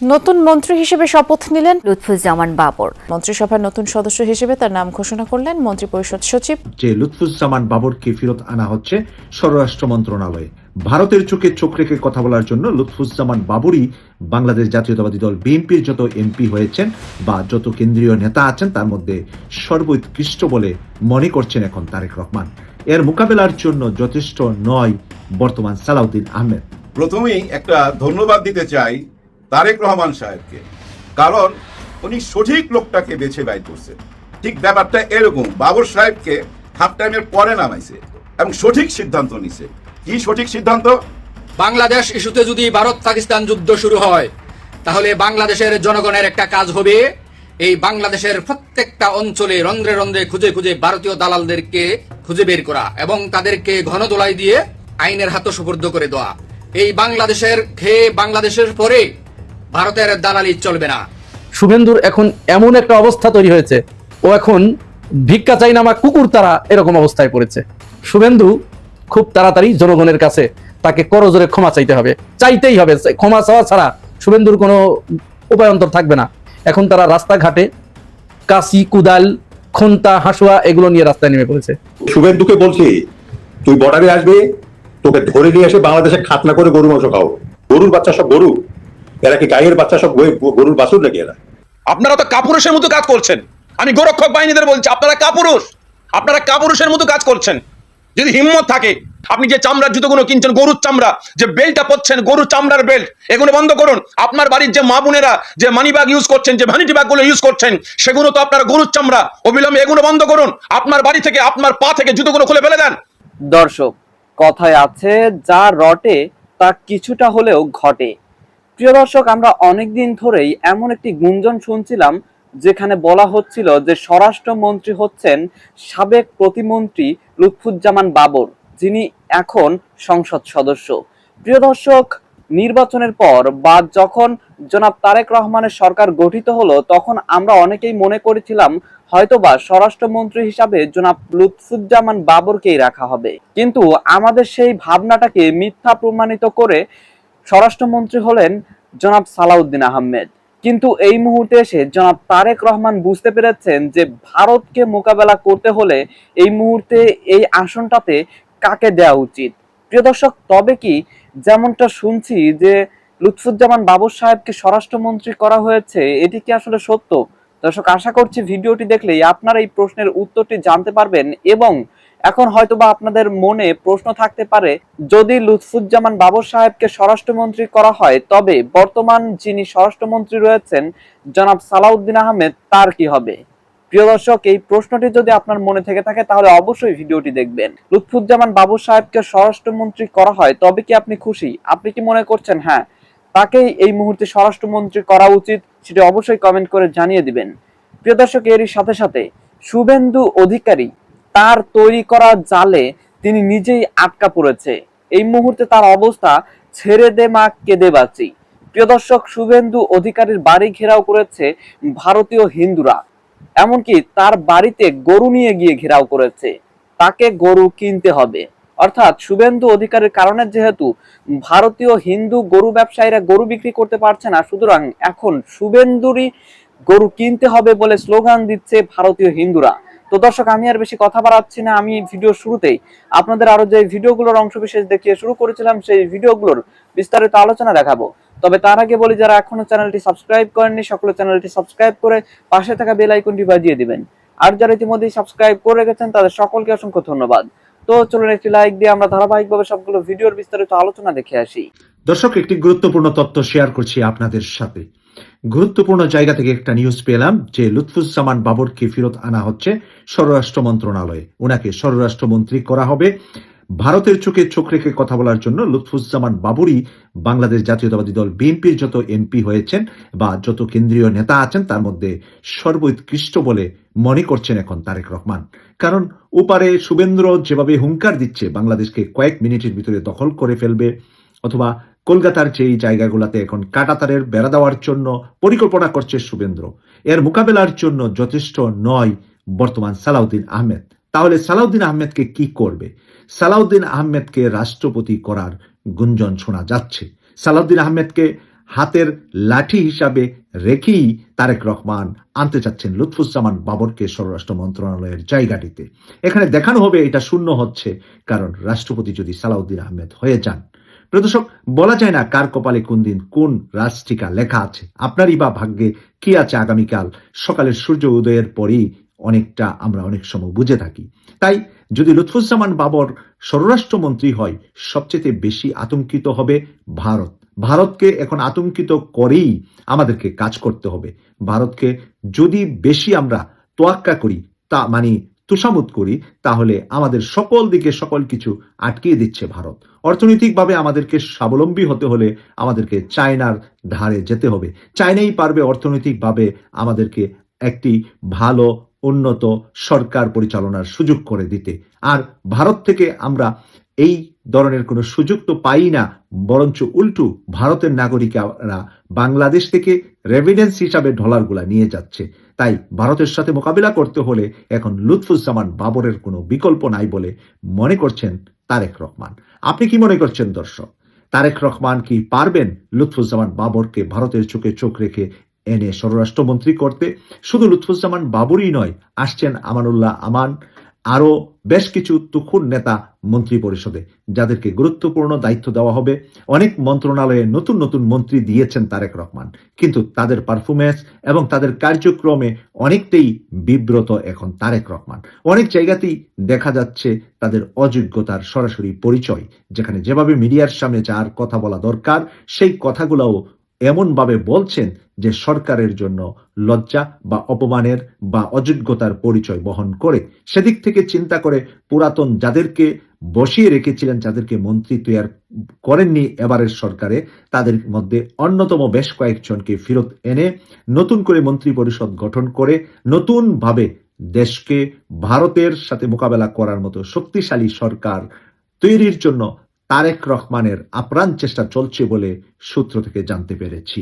নতুন মন্ত্রী হিসেবে শপথ নিলেন লুৎফুজ্জামান বাবর। মন্ত্রিসভার নতুন সদস্য হিসেবে তার নাম ঘোষণা করলেন মন্ত্রিপরিষদ সচিব। যে লুৎফুজ্জামান বাবরকে ফেরত আনা হচ্ছে স্বরাষ্ট্র মন্ত্রণালয়ে। ভারতের চোখে চোখ রেখে কথা বলার জন্য লুৎফুজ্জামান বাবরই বাংলাদেশ জাতীয়তাবাদী দল বিএনপির যত এমপি হয়েছেন বা যত কেন্দ্রীয় নেতা আছেন তার মধ্যে সর্বোৎকৃষ্ট বলে মনে করছেন এখন তারেক রহমান। এর মোকাবেলার জন্য যথেষ্ট নয় বর্তমান সালাউদ্দিন আহমেদ। প্রথমেই একটা ধন্যবাদ দিতে চাই তারেক রহমান সাহেবকে, কারণ উনি সঠিক লোকটাকে বেছে বাইর করছে। ঠিক ব্যাপারটা এরকম, বাবর সাহেবকে হাফ টাইমের পরে নামাইছে এবং সঠিক সিদ্ধান্ত নিছে। কি সঠিক সিদ্ধান্ত? বাংলাদেশ ইস্যুতে যদি ভারত পাকিস্তান যুদ্ধ শুরু হয় তাহলে বাংলাদেশের জনগণের একটা কাজ হবে এই বাংলাদেশের প্রত্যেকটা অঞ্চলে রন্ধ্রে রন্ধ্রে খুঁজে খুঁজে ভারতীয় দালালদেরকে খুঁজে বের করা এবং তাদেরকে ঘনদোলাই দিয়ে আইনের হাতে সুপর্দ করে দেওয়া। এই বাংলাদেশের খেয়ে বাংলাদেশের পরে ভারতের দালালি চলবে না। শুভেন্দুর এখন এমন একটা অবস্থা তৈরি হয়েছে, ও এখন ভিক্ষা চাই নামা কুকুর তারা এরকম অবস্থায় পড়েছে। শুভেন্দু খুব তাড়াতাড়ি জনগণের কাছে তাকে করজোরে ক্ষমা চাইতে হবে, চাইতেই হবে। ক্ষমা চাওয়া ছাড়া শুভেন্দুর কোনো উপায়ন্তর থাকবে না। এখন তারা রাস্তাঘাটে কাশি, কুদাল, খন্তা, হাসুয়া এগুলো নিয়ে রাস্তায় নেমে পড়েছে। শুভেন্দুকে বলছি, তুই বর্ডারে আসবি, তোকে ধরে নিয়ে এসে বাংলাদেশে খাতনা করে গরু মাংস খাও। গরুর বাচ্চা সব গরু, এরা কি গায়ের বাচ্চা সব গরুর বাছুর নাকি এরা? আপনারা তো কাপুরুষের মতো কাজ করছেন। আমি গোরক্ষক বাহিনীদের বলছি, আপনারা কাপুরুষের মতো কাজ করছেন। যদি হিম্মত থাকে, আপনি যে চামড়ার জুতোগুলো কিনছেন, গরুর চামড়া, যে বেল্টটা পরছেন গরুর চামড়ার বেল্ট, এগুলো বন্ধ করুন। আপনার বাড়ির যে মা বোনেরা যে মানি ব্যাগ ইউজ করছেন, যে ভ্যানিটি ব্যাগ গুলো ইউজ করছেন, সেগুলো তো আপনার গরুর চামড়া। অবিলম্বে এগুলো বন্ধ করুন। আপনার বাড়ি থেকে, আপনার পা থেকে জুতোগুলো খুলে ফেলে দেন। দর্শক, কথায় আছে যা রটে তা কিছুটা হলেও ঘটে। প্রিয় দর্শক, আমরা অনেকদিন ধরেই এমন একটি গুঞ্জন শুনছিলাম যেখানে বলা হচ্ছিল যে স্বরাষ্ট্রমন্ত্রী হচ্ছেন সাবেক প্রতিমন্ত্রী লুৎফুজ্জামান বাবর, যিনি এখন সংসদ সদস্য। প্রিয় দর্শক, নির্বাচনের পর বা যখন জনাব তারেক রহমানের সরকার গঠিত হলো তখন আমরা অনেকেই মনে করেছিলাম হয়তোবা স্বরাষ্ট্রমন্ত্রী হিসাবে জনাব লুৎফুজ্জামান বাবরকেই রাখা হবে, কিন্তু আমাদের সেই ভাবনাটাকে মিথ্যা প্রমাণিত করে স্বরাষ্ট্রমন্ত্রী হলেন জনাব সালাউদ্দিন আহমেদ। কিন্তু এই মুহূর্তে এসে জনাব তারেক রহমান বুঝতে পেরেছেন যে ভারতকে মোকাবেলা করতে হলে এই মুহূর্তে এই আসনটাতে কাকে দেওয়া উচিত। প্রিয় দর্শক, তবে কি যেমনটা শুনছি যে লুৎফুজ্জামান বাবর সাহেবকে স্বরাষ্ট্রমন্ত্রী করা হয়েছে, এটি কি আসলে সত্য? দর্শক, আশা করছি ভিডিওটি দেখলেই আপনারা এই প্রশ্নের উত্তরটি জানতে পারবেন। এবং এখন হয়তোবা আপনাদের মনে প্রশ্ন থাকতে পারে, যদি লুৎফুজ্জামান বাবর সাহেবকে স্বরাষ্ট্রমন্ত্রী করা হয় তবে বর্তমান যিনি স্বরাষ্ট্রমন্ত্রী রয়েছেন জনাব সালাউদ্দিন আহমেদ, তার কি হবে? প্রিয় দর্শক, এই প্রশ্নটি যদি আপনার মনে থেকে থাকে তাহলে অবশ্যই ভিডিওটি দেখবেন। লুৎফুজ্জামান বাবর সাহেবকে স্বরাষ্ট্রমন্ত্রী করা হয় তবে কি আপনি খুশি? আপনি কি মনে করছেন হ্যাঁ তাকেই এই মুহূর্তে স্বরাষ্ট্রমন্ত্রী করা উচিত? সেটা অবশ্যই কমেন্ট করে জানিয়ে দিবেন। প্রিয় দর্শক, এরই সাথে সাথে শুভেন্দু অধিকারী তার তৈরি করা জালে তিনি নিজেই আটকা পড়েছে। এই মুহূর্তে তার অবস্থা ছেড়ে দে মা কেঁদে বাঁচি। প্রিয় দর্শক, শুভেন্দু অধিকারীর বাড়ি ঘেরাও করেছে ভারতীয় হিন্দুরা, এমনকি তার বাড়িতে গরু নিয়ে গিয়ে ঘেরাও করেছে। তাকে গরু কিনতে হবে, অর্থাৎ শুভেন্দু অধিকারীর কারণে যেহেতু ভারতীয় হিন্দু গরু ব্যবসায়ীরা গরু বিক্রি করতে পারছে না, সুতরাং এখন শুভেন্দুরই গরু কিনতে হবে বলে স্লোগান দিচ্ছে ভারতীয় হিন্দুরা। তো দর্শক, আমি আর বেশি কথা বাড়াচ্ছি না। আমি ভিডিও শুরুতেই আপনাদের আরো যে ভিডিওগুলোর অংশবিশেষ দেখিয়ে শুরু করেছিলাম সেই ভিডিওগুলোর বিস্তারিত আলোচনা দেখাবো। তবে তার আগে বলি, যারা এখনো চ্যানেলটি সাবস্ক্রাইব করেননি সকলে চ্যানেলটি সাবস্ক্রাইব করে পাশে থাকা বেল আইকনটি বাজিয়ে দিবেন। আর যারা ইতিমধ্যেই সাবস্ক্রাইব করে রেখেছেন তাদের সকলকে অসংখ্য ধন্যবাদ। তো চলুন একটি লাইক দিয়ে আমরা ধারাবাহিকভাবে সবগুলো ভিডিওর বিস্তারিত আলোচনা দেখে আসি। দর্শক, একটি গুরুত্বপূর্ণ তথ্য শেয়ার করছি আপনাদের সাথে। গুরুত্বপূর্ণ জায়গা থেকে একটা নিউজ পেলাম যে লুৎফুজ্জামান বাবরকে ফেরত আনা হচ্ছে স্বরাষ্ট্র মন্ত্রণালয়ে। ওনাকে স্বরাষ্ট্রমন্ত্রী করা হবে। ভারতের চোখে চোখ রেখে কথা বলার জন্য লুৎফুজ্জামান বাবরই বাংলাদেশ জাতীয়তাবাদী দল বিএনপির যত এমপি হয়েছেন বা যত কেন্দ্রীয় নেতা আছেন তার মধ্যে সর্বোৎকৃষ্ট বলে মনে করছেন এখন তারেক রহমান। কারণ ওপারে শুভেন্দ্র যেভাবে হুঙ্কার দিচ্ছে বাংলাদেশকে কয়েক মিনিটের ভিতরে দখল করে ফেলবে, অথবা কলকাতার যেই জায়গাগুলোতে এখন কাঁটাতারের বেড়া দেওয়ার জন্য পরিকল্পনা করছে শুভেন্দ্র, এর মোকাবেলার জন্য যথেষ্ট নয় বর্তমান সালাউদ্দিন আহমেদ। তাহলে সালাউদ্দিন আহমেদকে কি করবে? সালাউদ্দিন আহমেদকে রাষ্ট্রপতি করার গুঞ্জন শোনা যাচ্ছে। সালাউদ্দিন আহমেদকে হাতের লাঠি হিসাবে রেখেই তারেক রহমান আনতে চাচ্ছেন লুৎফুজ্জামান বাবরকে স্বরাষ্ট্র মন্ত্রণালয়ের জায়গাটিতে। এখানে দেখানো হবে এটা শূন্য হচ্ছে, কারণ রাষ্ট্রপতি যদি সালাউদ্দিন আহমেদ হয়ে যান। প্রিয় দর্শক, বলা যায় না কার কপালে কোন দিন কোন রাজটিকা লেখা আছে। আপনারই বা ভাগ্যে কি আছে আগামীকাল সকালের সূর্য উদয়ের পরেই অনেকটা আমরা অনেক সময় বুঝে থাকি। তাই যদি লুৎফুজ্জামান বাবর স্বরাষ্ট্রমন্ত্রী হয়, সবচেয়ে বেশি আতঙ্কিত হবে ভারত। ভারতকে এখন আতঙ্কিত করেই আমাদেরকে কাজ করতে হবে। ভারতকে যদি বেশি আমরা তোয়াক্কা করি, তা মানে তুষামত করি, তাহলে আমাদের সকল দিকে সকল কিছু আটকিয়ে দিচ্ছে ভারত। অর্থনৈতিকভাবে আমাদেরকে স্বাবলম্বী হতে হলে আমাদেরকে চায়নার ধারে যেতে হবে। চায়নাই পারবে অর্থনৈতিকভাবে আমাদেরকে একটি ভালো উন্নত সরকার পরিচালনার সুযোগ করে দিতে। আর ভারত থেকে আমরা এই ধরনের কোনো সুযোগ তো পাই না, বরঞ্চ উল্টো ভারতের নাগরিকরা বাংলাদেশ থেকে রেভিডেন্স হিসাবে ডলারগুলা নিয়ে যাচ্ছে। তাই ভারতের সাথে মোকাবিলা করতে হলে এখন লুৎফুজ্জামান বাবরের কোনো বিকল্প নাই বলে মনে করছেন তারেক রহমান। আপনি কি মনে করছেন দর্শক? তারেক রহমান কি পারবেন লুৎফুজ্জামান বাবরকে ভারতের চোখে চোখ রেখে এনে স্বরাষ্ট্রমন্ত্রী করতে? শুধু লুৎফুজ্জামান বাবরই নয়, আসছেন আমানুল্লাহ আমান, আরো বেশ কিছু তুখুর নেতা মন্ত্রী পরিষদে, যাদেরকে গুরুত্বপূর্ণ দায়িত্ব দেওয়া হবে। অনেক মন্ত্রণালয়ে নতুন নতুন মন্ত্রী দিয়েছেন তারেক রহমান, কিন্তু তাদের পারফরমেন্স এবং তাদের কার্যক্রমে অনেকটাই বিব্রত এখন তারেক রহমান। অনেক জায়গাতেই দেখা যাচ্ছে তাদের অযোগ্যতার সরাসরি পরিচয়, যেখানে যেভাবে মিডিয়ার সামনে যার কথা বলা দরকার সেই কথাগুলোও এমনভাবে বলছেন যে সরকারের জন্য লজ্জা বা অপমানের বা অযোগ্যতার পরিচয় বহন করে। সেদিক থেকে চিন্তা করে পুরাতন যাদেরকে বসিয়ে রেখেছিলেন, যাদেরকে মন্ত্রী তৈরি করেননি এবারের সরকারে, তাদের মধ্যে অন্যতম বেশ কয়েকজনকে ফেরত এনে নতুন করে মন্ত্রী পরিষদ গঠন করে নতুনভাবে দেশকে ভারতের সাথে মোকাবেলা করার মতো শক্তিশালী সরকার তৈরির জন্য তারেক রহমানের আপ্রাণ চেষ্টা চলছে বলে সূত্র থেকে জানতে পেরেছি।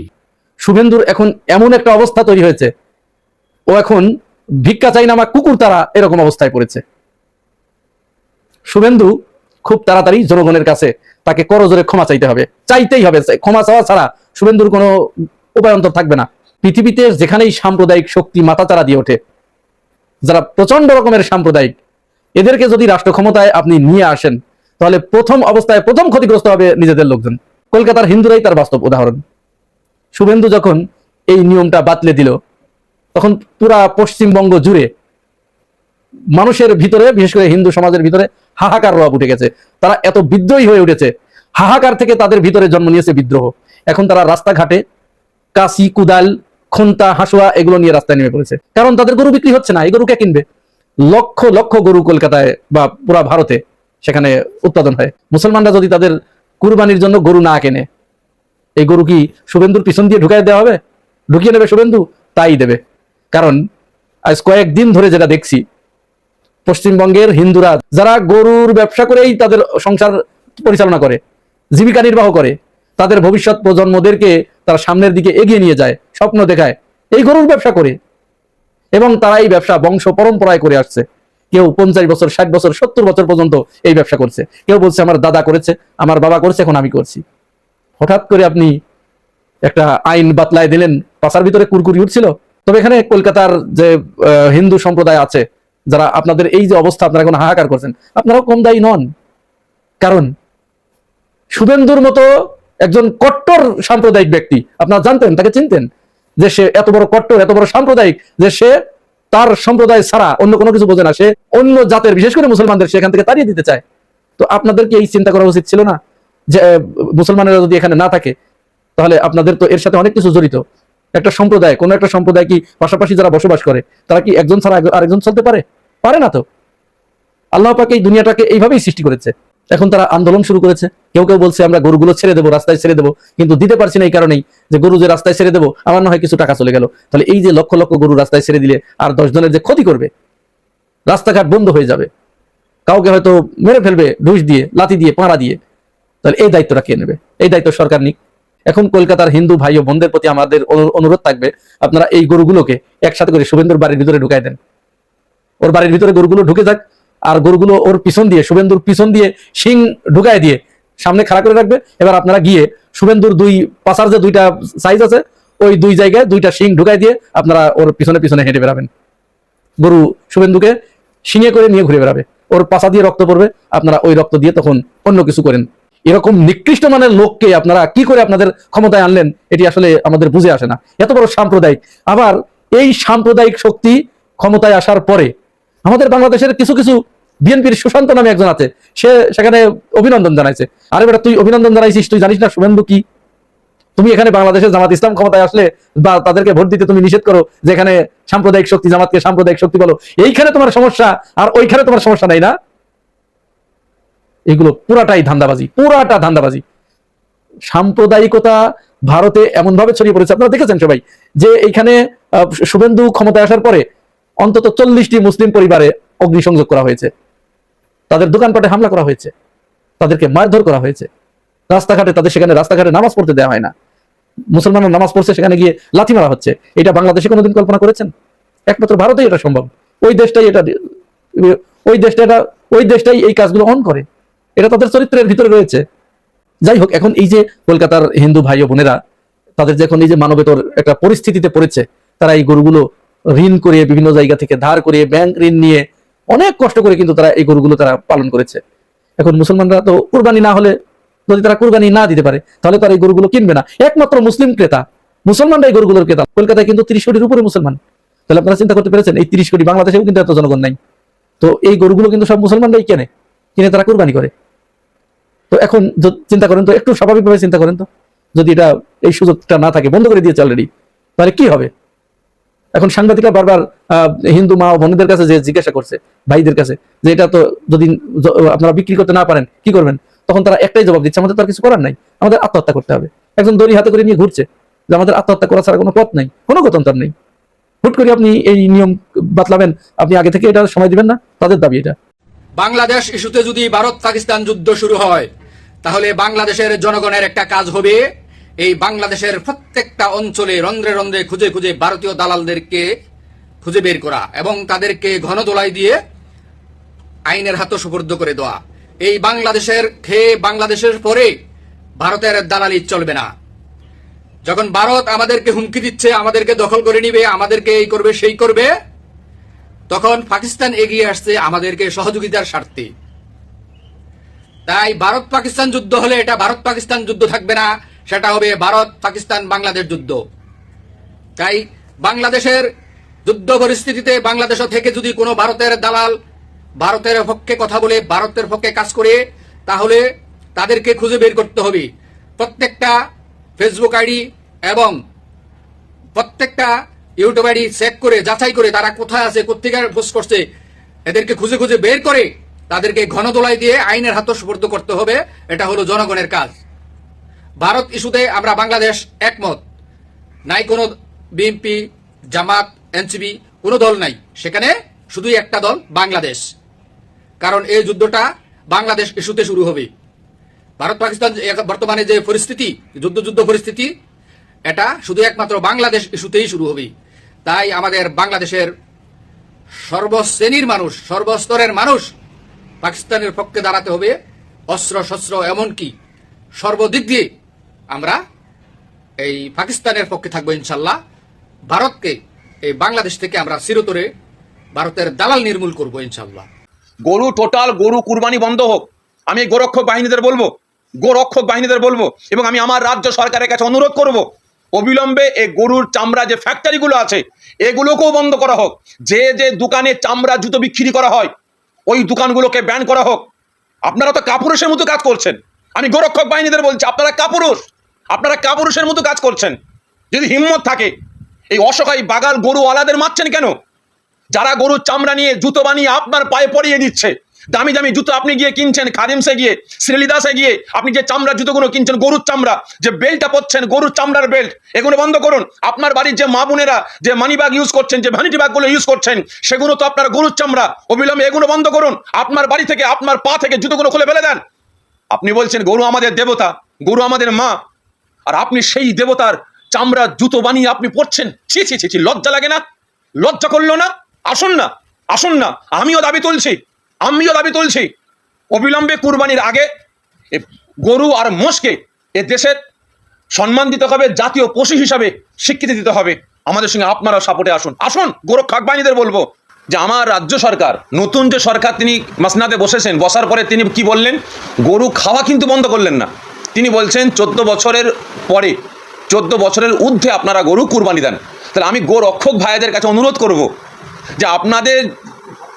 শুভেন্দুর এখন এমন একটা অবস্থা তৈরি হয়েছে, ও এখন ভিক্ষা চাই নামা কুকুর তারা এরকম অবস্থায় পড়েছে। শুভেন্দু খুব তাড়াতাড়ি জনগণের কাছে তাকে করজোরে ক্ষমা চাইতে হবে, চাইতেই হবে। ক্ষমা চাওয়া ছাড়া শুভেন্দুর কোনো উপায়ন্তর থাকবে না। পৃথিবীতে যেখানেই সাম্প্রদায়িক শক্তি মাথাচাড়া দিয়ে ওঠে, যারা প্রচন্ড রকমের সাম্প্রদায়িক, এদেরকে যদি রাষ্ট্র ক্ষমতায় আপনি নিয়ে আসেন, তাহলে প্রথম অবস্থায় প্রথম ক্ষতিগ্রস্ত হবে নিজেদের লোকজন। কলকাতার হিন্দুরাই তার বাস্তব উদাহরণ। শুভেন্দু যখন এই নিয়মটা বাতলে দিল, তখন পুরা পশ্চিমবঙ্গ জুড়ে মানুষের ভিতরে, বিশেষ করে হিন্দু সমাজের ভিতরে হাহাকার রব উঠে গেছে। তারা এত বিদ্রোহী হয়ে উঠেছে, হাহাকার থেকে তাদের ভিতরে জন্ম নিয়েছে বিদ্রোহ। এখন তারা রাস্তাঘাটে কাশি, কুদাল, খন্তা, হাসুয়া এগুলো নিয়ে রাস্তায় নেমে পড়েছে। কারণ তাদের গরু বিক্রি হচ্ছে না। এই গরু কে কিনবে? লক্ষ লক্ষ গরু কলকাতায় বা পুরা ভারতে সেখানে উৎপাদন হয়। মুসলমানরা যদি তাদের কুরবানির জন্য গরু না কেনে, এই গরু কি শুভেন্দুর পিছন দিয়ে ঢুকাই দেওয়া হবে? ঢুকিয়ে নেবে শুভেন্দু, তাই দেবে। কারণ আজ কয়েকদিন ধরে যেটা দেখছি, পশ্চিমবঙ্গের হিন্দুরা যারা গরুর ব্যবসা করেই তাদের সংসার পরিচালনা করে, জীবিকা নির্বাহ করে, তাদের ভবিষ্যৎ প্রজন্মদেরকে তারা সামনের দিকে এগিয়ে নিয়ে যায়, স্বপ্ন দেখায়, এই গরুর ব্যবসা করে। এবং তারা এই ব্যবসা বংশ পরম্পরায় করে আসছে। কেউ 50 বছর, 60 বছর, 70 বছর পর্যন্ত এই ব্যবসা করছে। কেউ বলছে আমার দাদা করেছে, আমার বাবা করেছে, এখন আমি করছি। হঠাৎ করে আপনি একটা আইন বাতলায় দিলেন, পাশার ভিতরে কুরকুরি উঠছিল। তবে এখানে কলকাতার যে হিন্দু সম্প্রদায় আছে, যারা আপনাদের এই যে অবস্থা, আপনারা এখন হাহাকার করছেন, আপনারাও কম দায়ী নন। কারণ শুভেন্দুর মতো একজন কট্টর সাম্প্রদায়িক ব্যক্তি, আপনারা জানতেন, তাকে চিনতেন, যে সে এত বড় কট্টর, এত বড় সাম্প্রদায়িক, যে সে তার সম্প্রদায় ছাড়া অন্য কোনো কিছু বোঝে না। সে অন্য জাতের, বিশেষ করে মুসলমানদের সেখান থেকে তাড়িয়ে দিতে চায়। তো আপনাদেরকে এই চিন্তা করা উচিত ছিল না যে মুসলমানেরা যদি এখানে না থাকে, তাহলে আপনাদের তো এর সাথে অনেক কিছু জড়িত। একটা সম্প্রদায়, কোনো একটা সম্প্রদায় কি পাশাপাশি যারা বসবাস করে, তারা কি একজন ছাড়া আরেকজন চলতে পারে? পারে না। তো আল্লাহ পাক এই দুনিয়াটাকে এইভাবেই সৃষ্টি করেছে। এখন তারা আন্দোলন শুরু করেছে। কেউ কেউ বলছে আমরা গরুগুলো ছেড়ে দেবো, রাস্তায় ছেড়ে দেবো, কিন্তু দিতে পারছি না এই কারণেই যে গরু যে রাস্তায় ছেড়ে দেবো, আমার না হয় কিছু টাকা চলে গেল। তাহলে এই যে লক্ষ লক্ষ গরু রাস্তায় ছেড়ে দিলে আর 10 জনের যে ক্ষতি করবে, রাস্তাঘাট বন্ধ হয়ে যাবে, কাউকে হয়তো মেরে ফেলবে ঢুস দিয়ে, লাথি দিয়ে, পাড়া দিয়ে, তাহলে এই দায়িত্বটা কে নেবে? এই দায়িত্ব সরকার নিক। এখন কলকাতার হিন্দু ভাই ও বোনদের প্রতি আমাদের অনুরোধ থাকবে, আপনারা এই গরুগুলোকে একসাথে করে শুভেন্দুর বাড়ির ভিতরে ঢুকাই দেন। ওর বাড়ির ভিতরে গরুগুলো ঢুকে যাক, আর গরুগুলো ওর পিছন দিয়ে, শুভেন্দুর পিছন দিয়ে শিং ঢুকায় দিয়ে সামনে খাড়া করে রাখবে। এবার আপনারা গিয়ে শুভেন্দুর দুই পাশার যে দুইটা সাইজ আছে ওই দুই জায়গায় দুইটা শিং ঢুকাই দিয়ে আপনারা ওর পিছনে পিছনে হেঁটে বেড়াবেন। গরু শুভেন্দুকে শিঙে করে নিয়ে ঘুরে বেড়াবে, ওর পাশা দিয়ে রক্ত পড়বে, আপনারা ওই রক্ত দিয়ে তখন অন্য কিছু করেন। এরকম নিকৃষ্ট মানের লোককে আপনারা কি করে আপনাদের ক্ষমতায় আনলেন এটি আসলে আমাদের বুঝে আসে না। এত বড় সাম্প্রদায়িক, আবার এই সাম্প্রদায়িক শক্তি ক্ষমতায় আসার পরে আমাদের বাংলাদেশের কিছু কিছু বিএনপির সুশান্ত নামে একজন আছে, সে সেখানে অভিনন্দন জানাইছে। আরে বেটা, তুই অভিনন্দন জানাইছিস, তুই জানিস না শুভেন্দু কি? তুমি এখানে বাংলাদেশের জামাত ইসলাম ক্ষমতায় আসলে বা তাদেরকে ভোট দিতে তুমি নিষেধ করো, যেখানে সাম্প্রদায়িক শক্তি, জামাতকে সাম্প্রদায়িক শক্তি বলো, এইখানে তোমার সমস্যা আর ওইখানে তোমার সমস্যা নাই না? এগুলো পুরাটাই ধান্দাবাজি, পুরাটা ধান্দাবাজি। সাম্প্রদায়িকতা ভারতে এমন ভাবে ছড়িয়ে পড়েছে, আপনারা দেখেছেন সবাই, যে এইখানে শুভেন্দু ক্ষমতায় আসার পরে অন্তত 40টি মুসলিম পরিবারে অগ্নিসংযোগ করা হয়েছে, তাদের দোকানপাটে হামলা করা হয়েছে, তাদেরকে মারধর করা হয়েছে, রাস্তাঘাটে তাদের সেখানে রাস্তাঘাটে নামাজ পড়তে দেওয়া হয় না, মুসলমানরা নামাজ পড়ছে সেখানে গিয়ে লাথি মারা হচ্ছে। এটা বাংলাদেশে কোনোদিন কল্পনা করেছেন? একমাত্র ভারতেই এটা সম্ভব। ওই দেশটাই এই কাজগুলো অন করে, এটা তাদের চরিত্রের ভিতরে রয়েছে। যাই হোক, এখন এই যে কলকাতার হিন্দু ভাই ও বোনেরা তাদের যখন এই যে মানবেতর একটা পরিস্থিতিতে পড়েছে, তারা এই গরুগুলো ঋণ করে বিভিন্ন জায়গা থেকে ধার করে ব্যাংক ঋণ নিয়ে অনেক কষ্ট করে কিন্তু তারা এই গরুগুলো তারা পালন করেছে। এখন মুসলমানরা তো কুরবানি না হলে, যদি তারা কুরবানি না দিতে পারে তাহলে তারা এই গরুগুলো কিনবে না। একমাত্র মুসলিম ক্রেতা, মুসলমানরা এই গরুগুলোর ক্রেতা। কলকাতায় কিন্তু 30 কোটির উপরে মুসলমান। তাহলে আপনারা চিন্তা করতে পেরেছেন, এই 30 কোটি, বাংলাদেশেও কিন্তু এত জনগণ নাই, তো এই গরুগুলো কিন্তু সব মুসলমানরাই কিনে তারা কুরবানি করে। তো এখন চিন্তা করেন তো, একটু স্বাভাবিকভাবে চিন্তা করেন তো, যদি এটা এই সুযোগটা না থাকে, বন্ধ করে দিয়েছে অলরেডি, তাহলে কি হবে? এখন সাংবাদিকরা বারবার হিন্দু মা ও বোনদের কাছে যে জিজ্ঞাসা করছে, ভাইদের কাছে, যে এটা তো যদি আপনারা বিক্রি করতে না পারেন কি করবেন? তখন তারা একটাই জবাব দিচ্ছে, আমাদের তো আর কিছু করার নাই, আমাদের আত্মহত্যা করতে হবে। একজন দড়ি হাতে করে নিয়ে ঘুরছে যে আমাদের আত্মহত্যা করা ছাড়া কোনো পথ নাই, কোনো গত্যন্তর নেই। হুট করে আপনি এই নিয়ম বাতলাবেন, আপনি আগে থেকে এটা সময় দিবেন না, তাদের দাবি এটা। বাংলাদেশ ইস্যুতে যদি ভারত পাকিস্তান যুদ্ধ শুরু হয়, তাহলে বাংলাদেশের জনগণের একটা কাজ হবে, এই বাংলাদেশের প্রত্যেকটা অঞ্চলে রন্ধ্রে রন্ধ্রে খুঁজে খুঁজে ভারতীয় দালালদেরকে খুঁজে বের করা এবং তাদেরকে ঘনদোলাই দিয়ে আইনের হাতে সুপর্দ করে দেওয়া। এই বাংলাদেশের খেয়ে বাংলাদেশের পরে ভারতের দালালি চলবে না। যখন ভারত আমাদেরকে হুমকি দিচ্ছে, আমাদেরকে দখল করে নিবে, আমাদেরকে এই করবে সেই করবে, তখন পাকিস্তান এগিয়ে আসছে আমাদেরকে সহযোগিতার স্বার্থে। তাই ভারত পাকিস্তান যুদ্ধ হলে এটা ভারত পাকিস্তান যুদ্ধ থাকবে না, সেটা হবে ভারত পাকিস্তান বাংলাদেশ যুদ্ধ। তাই বাংলাদেশের যুদ্ধ পরিস্থিতিতে বাংলাদেশ থেকে যদি কোনো ভারতের দালাল ভারতের পক্ষে কথা বলে, ভারতের পক্ষে কাজ করে, তাহলে তাদেরকে খুঁজে বের করতে হবে। প্রত্যেকটা ফেসবুক আইডি এবং প্রত্যেকটা ইউটিউব আইডি চেক করে যাচাই করে তারা কোথায় আছে, কোথেকে পোস্ট করছে, এদেরকে খুঁজে খুঁজে বের করে তাদেরকে ঘনদোলাই দিয়ে আইনের হাতে সুপর্দ করতে হবে। এটা হলো জনগণের কাজ। ভারত ইস্যুতে আমরা বাংলাদেশ একমত নাই, কোনো বিএনপি, জামাত, এনসিপি কোনো দল নাই, সেখানে শুধুই একটা দল, বাংলাদেশ। কারণ এই যুদ্ধটা বাংলাদেশ ইস্যুতে শুরু হবে। ভারত পাকিস্তান বর্তমানে যে পরিস্থিতি, যুদ্ধ পরিস্থিতি, এটা শুধু একমাত্র বাংলাদেশ ইস্যুতেই শুরু হবে। তাই আমাদের বাংলাদেশের সর্বশ্রেণীর মানুষ, সর্বস্তরের মানুষ পাকিস্তানের পক্ষে দাঁড়াতে হবে, অস্ত্র শস্ত্র এমনকি সর্বদিক দিয়ে আমরা এই পাকিস্তানের পক্ষে থাকবো ইনশাল্লাহ। ভারতকে এই বাংলাদেশ থেকে আমরা চিরতরে ভারতের দালাল নির্মূল করবো ইনশাল্লাহ। গরু টোটাল গরু কুরবানি বন্ধ হোক, আমি গোরক্ষক বাহিনীদের বলবো এবং আমি আমার রাজ্য সরকারের কাছে অনুরোধ করব, অবিলম্বে এই গরুর চামড়া যে ফ্যাক্টরিগুলো আছে এগুলোকেও বন্ধ করা হোক। যে যে দোকানে চামড়া জুতো বিক্রি করা হয় ওই দোকানগুলোকে ব্যান করা হোক। আপনারা তো কাপুরুষের মতো কাজ করছেন, আমি গোরক্ষক বাহিনীদের বলছি, আপনারা কাপুরুষের মতো কাজ করছেন। যদি হিম্মত থাকে এই অসহায় বাগাল গরুওয়ালাদের মারছেন কেন? যারা গরুর চামড়া নিয়ে জুতো বানিয়ে আপনার পায়ে পরিয়ে দিচ্ছে, দামি দামি জুতো আপনি গিয়ে কিনছেন, খাদিমসে গিয়ে, শ্রীলিদাসে গিয়ে আপনি যে চামড়া জুতোগুলো কিনছেন, গরুর চামড়া, যে বেল্টটা পরছেন গরুর চামড়ার বেল্ট, এগুলো বন্ধ করুন। আপনার বাড়ির যে মা বোনেরা যে মানি ব্যাগ ইউজ করছেন, যে ভ্যানিটি ব্যাগগুলো ইউজ করছেন, সেগুলো তো আপনার গরুর চামড়া। অবিলম্বে এগুলো বন্ধ করুন। আপনার বাড়ি থেকে, আপনার পা থেকে জুতোগুলো খুলে ফেলে দেন। আপনি বলছেন গরু আমাদের দেবতা, গরু আমাদের মা, আর আপনি সেই দেবতার চামড়া জুতো বানিয়ে আপনি পরছেন। ছি ছি ছি ছি, লজ্জা লাগে না? লজ্জা করলো না? আসুন না, আমিও দাবি তুলছি, অবিলম্বে কুরবানির আগে গরু আর মোষকে এ দেশের সম্মান দিতে হবে, জাতীয় পশু হিসাবে স্বীকৃতি দিতে হবে। আমাদের সঙ্গে আপনারা সাপোর্টে আসুন। আসুন, গোরক্ষক বাহিনীদের বলবো যে আমার রাজ্য সরকার, নতুন যে সরকার তিনি মাসনাদে বসেছেন, বসার পরে তিনি কি বললেন, গরু খাওয়া কিন্তু বন্ধ করলেন না। তিনি বলছেন 14 বছরের পরে, 14 বছরের ঊর্ধ্বে আপনারা গরু কুরবানি দেন। তাহলে আমি গোরক্ষক ভাইদের কাছে অনুরোধ করব যে আপনাদের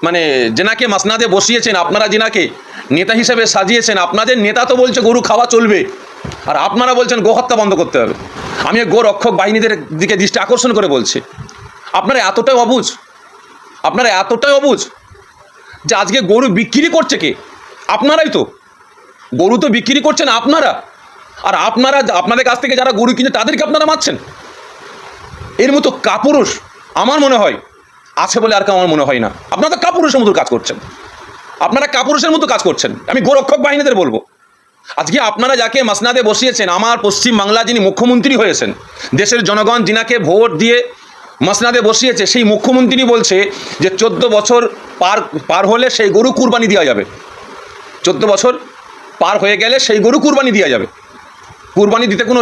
মানে যেনাকে মাসনাদে বসিয়েছেন, আপনারা যেনাকে নেতা হিসেবে সাজিয়েছেন, আপনাদের নেতা তো বলছে গরু খাওয়া চলবে, আর আপনারা বলছেন গোহত্যা বন্ধ করতে হবে। আমি গোরক্ষক বাহিনীদের দিকে দৃষ্টি আকর্ষণ করে বলছি, আপনারা এতটাই অবুঝ, আপনারা এতটাই অবুঝ যে আজকে গরু বিক্রি করছে কে? আপনারাই তো। গরু তো বিক্রি করছেন আপনারা, আর আপনারা আপনাদের কাছ থেকে যারা গরু কিনে তাদেরকে আপনারা মারছেন। এর মতো কাপুরুষ আমার মনে হয় আছে বলে আর কেউ আমার মনে হয় না। আপনারা তো কাপুরুষের মতো কাজ করছেন, আপনারা কাপুরুষের মতো কাজ করছেন। আমি গোরক্ষক বাহিনীদের বলবো, আজকে আপনারা যাকে মাসনাদে বসিয়েছেন, আমার পশ্চিম বাংলা যিনি মুখ্যমন্ত্রী হয়েছেন, দেশের জনগণ যিনাকে ভোট দিয়ে মাসনাদে বসিয়েছে, সেই মুখ্যমন্ত্রী বলছে যে 14 বছর পার হলে সেই গরু কুরবানি দেওয়া যাবে। 14 বছর পার হয়ে গেলে সেই গরু কুরবানি দেওয়া যাবে, কুরবানি দিতে কোনো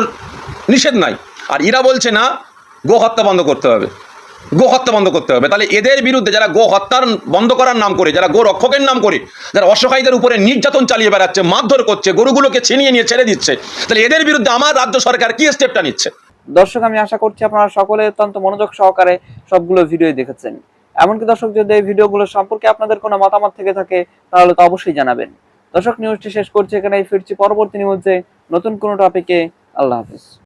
নিষেধ নাই। আর এরা বলছে না, গো হত্যা বন্ধ করতে হবে, গো হত্যা বন্ধ করতে হবে। তাহলে এদের বিরুদ্ধে যারা গো হত্যার বন্ধ করার নাম করে, যারা গো রক্ষকের নাম করে, যারা অসহায়দের উপরে নির্যাতন চালিয়ে বেড়াচ্ছে, মারধর করছে, গরুগুলোকে ছিনিয়ে নিয়ে ছেড়ে দিচ্ছে, তাহলে এদের বিরুদ্ধে আমার রাজ্য সরকার কি স্টেপটা নিচ্ছে? দর্শক, আমি আশা করছি আপনারা সকলে অত্যন্ত মনোযোগ সহকারে সবগুলো ভিডিও দেখেছেন। এমনকি দর্শক, যদি এই ভিডিওগুলো সম্পর্কে আপনাদের কোনো মতামত থেকে থাকে তাহলে তো অবশ্যই জানাবেন। দর্শক, নিউজটি শেষ করছি এখানেই, ফিরছি পরবর্তী নিউজে নতুন কোনো টপিকে। আল্লাহ হাফেজ।